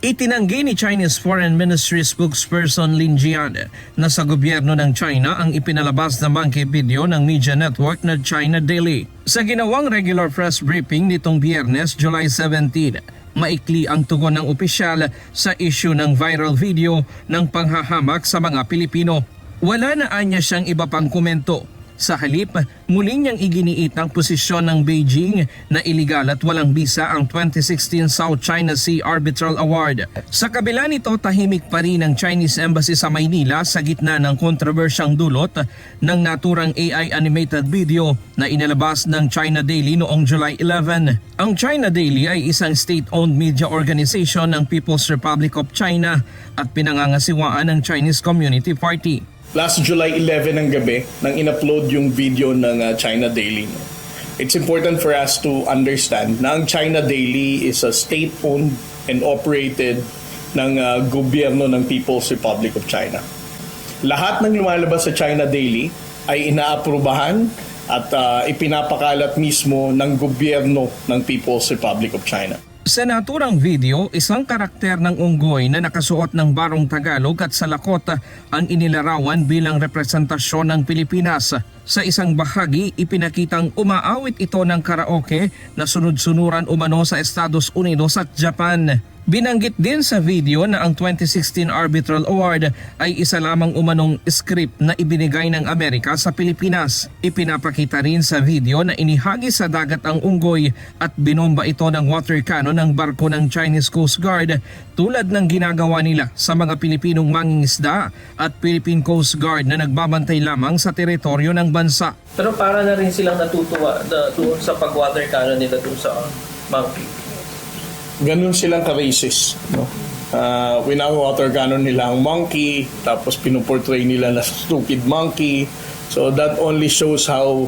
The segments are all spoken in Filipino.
Itinanggi ni Chinese Foreign Ministry spokesperson Lin Jian na sa gobyerno ng China ang ipinalabas na monkey video ng media network na China Daily. Sa ginawang regular press briefing nitong Biyernes, July 17, maikli ang tugon ng opisyal sa issue ng viral video ng panghahamak sa mga Pilipino. Wala na anya siyang iba pang komento. Sa halip, muling niyang iginiit ang posisyon ng Beijing na iligal at walang bisa ang 2016 South China Sea Arbitral Award. Sa kabila nito, tahimik pa rin ang Chinese Embassy sa Maynila sa gitna ng kontrobersyang dulot ng naturang AI animated video na inilabas ng China Daily noong July 11. Ang China Daily ay isang state-owned media organization ng People's Republic of China at pinangangasiwaan ng Chinese Community Party. Last July 11 ng gabi nang in-upload yung video ng China Daily. It's important for us to understand na ang China Daily is a state-owned and operated ng gobyerno ng People's Republic of China. Lahat ng lumalabas sa China Daily ay inaaprubahan at ipinapakalat mismo ng gobyerno ng People's Republic of China. Sa naturang video, isang karakter ng unggoy na nakasuot ng barong Tagalog at salakot ang inilarawan bilang representasyon ng Pilipinas. Sa isang bahagi, ipinakitang umaawit ito ng karaoke na sunod-sunuran umano sa Estados Unidos at Japan. Binanggit din sa video na ang 2016 Arbitral Award ay isa lamang umanong script na ibinigay ng Amerika sa Pilipinas. Ipinapakita rin sa video na inihagi sa dagat ang unggoy at binomba ito ng water cannon ng barko ng Chinese Coast Guard tulad ng ginagawa nila sa mga Pilipinong mangingisda at Philippine Coast Guard na nagbabantay lamang sa teritoryo ng bansa. Pero para na rin silang natutuwa doon sa pag-water cannon nila doon sa monkey. Ganun silang ka-racist, no? Winawater cannon nila ang monkey, tapos pinuportray nila na stupid monkey. So that only shows how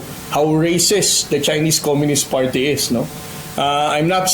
racist the Chinese Communist Party is, no? I'm not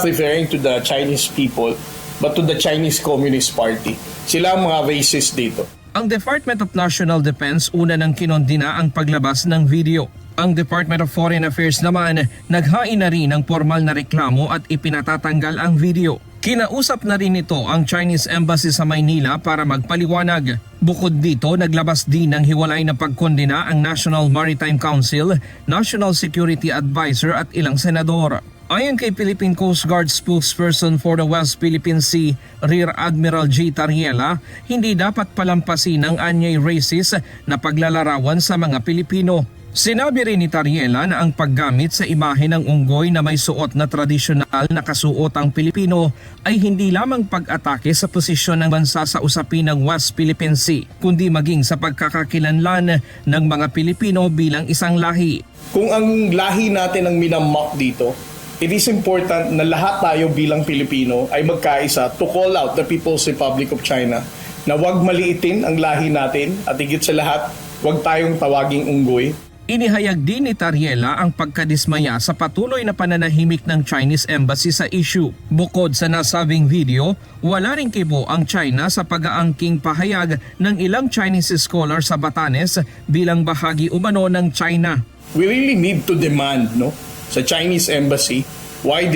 referring to the Chinese people, but to the Chinese Communist Party. Sila ang mga racist dito. Ang Department of National Defense una nang kinondina ang paglabas ng video. Ang Department of Foreign Affairs naman naghain na rin ng formal na reklamo at ipinatatanggal ang video. Kinausap na rin ito ang Chinese Embassy sa Maynila para magpaliwanag. Bukod dito, naglabas din ng hiwalay na pagkondena ang National Maritime Council, National Security Advisor at ilang senador. Ayon kay Philippine Coast Guard spokesperson for the West Philippine Sea, Rear Admiral J. Tariela, hindi dapat palampasin ang anyay racist na paglalarawan sa mga Pilipino. Sinabi rin ni Tariela na ang paggamit sa imahe ng unggoy na may suot na tradisyonal na kasuot ang Pilipino ay hindi lamang pag-atake sa posisyon ng bansa sa usapin ng West Philippine Sea, kundi maging sa pagkakakilanlan ng mga Pilipino bilang isang lahi. Kung ang lahi natin ang minamock dito, it is important na lahat tayo bilang Pilipino ay magkaisa to call out the People's Republic of China na huwag maliitin ang lahi natin at higit sa lahat, huwag tayong tawaging unggoy. Inihayag din ni Tariela ang pagkadismaya sa patuloy na pananahimik ng Chinese Embassy sa issue. Bukod sa nasabing video, wala rin kibo ang China sa pag-aangking pahayag ng ilang Chinese scholar sa Batanes bilang bahagi umano ng China. We really need to demand, no, sa Chinese Embassy why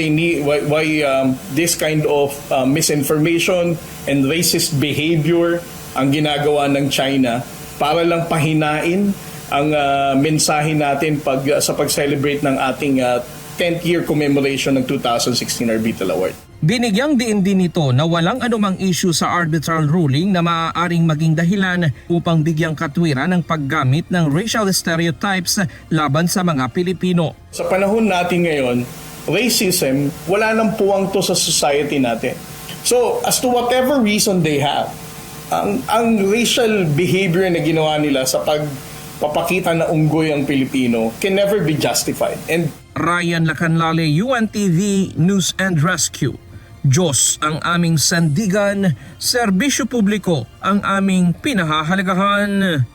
this kind of misinformation and racist behavior ang ginagawa ng China para lang pahinain ang mensahe natin sa pag-celebrate ng ating 10th year commemoration ng 2016 Arbitral Award. Binigyang diin din nito na walang anumang issue sa arbitral ruling na maaaring maging dahilan upang bigyang katwiran ang paggamit ng racial stereotypes laban sa mga Pilipino. Sa panahon natin ngayon, racism, wala nang puwang to sa society natin. So, as to whatever reason they have, ang racial behavior na ginawa nila sa papakita na unggoy ang Pilipino can never be justified. And Ryan Lacanlale, UNTV News and Rescue. Diyos ang aming sandigan, serbisyo publiko ang aming pinahahalagahan.